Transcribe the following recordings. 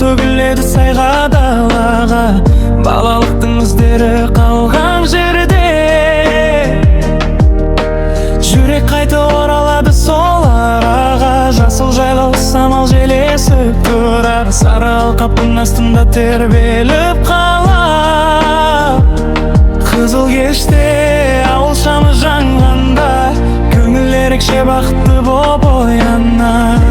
төгіледі сайға далаға, балалықтың іздері қалған жерде. Жүрек қайта оралады сол араға, жасыл жайлау самал желесіп тұрар, сары алқаптың астында тербеліп қалап. Қызыл кеште ауыл шамы жанғанда, көңіл ерекше бақытты боп оянар.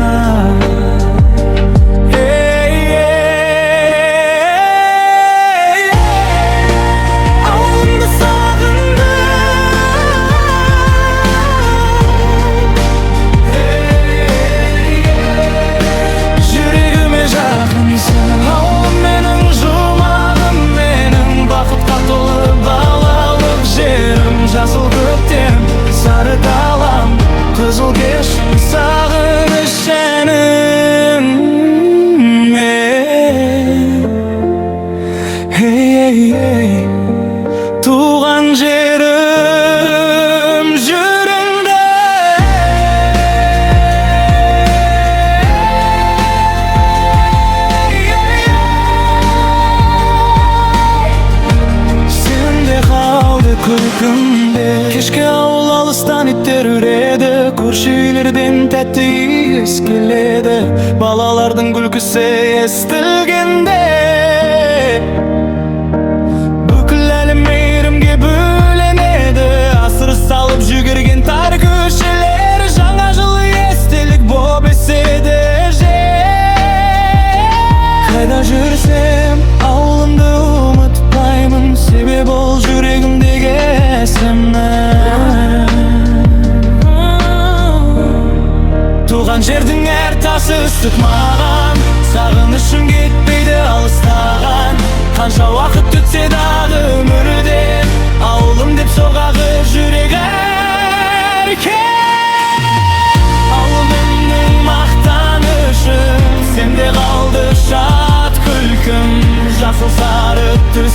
Ауылым менің, жұмағым менің, бақытқа толы балалық жерім, жасыл көктем, сары далам, қызыл кеш, сағыныш әнім. Туған жерім, жүріңді. Кешке ауыл алыстан иттер үреді, көрші үйлерден тәтті иіс келеді, балалардың күлкісі естілгенде. Бүкіл әлем мейірімге бөленеді, асыр салып жүгірген тар көшелер, жаңа жылы естелік боп еседі жер. Қайда жүрсем ауылымды ұмытпаймын, себебі ол жүрегімдегі есімі. Туған жердің әр тасы ыстық маған, сағынышым кетпейді алыстаған. Қанша уақыт өтсе дағы өмірден, ауылым деп соғады жүрек әркез. Ауылымның мақтанышым, сенде қалды шат күлкім, жасыл сары түс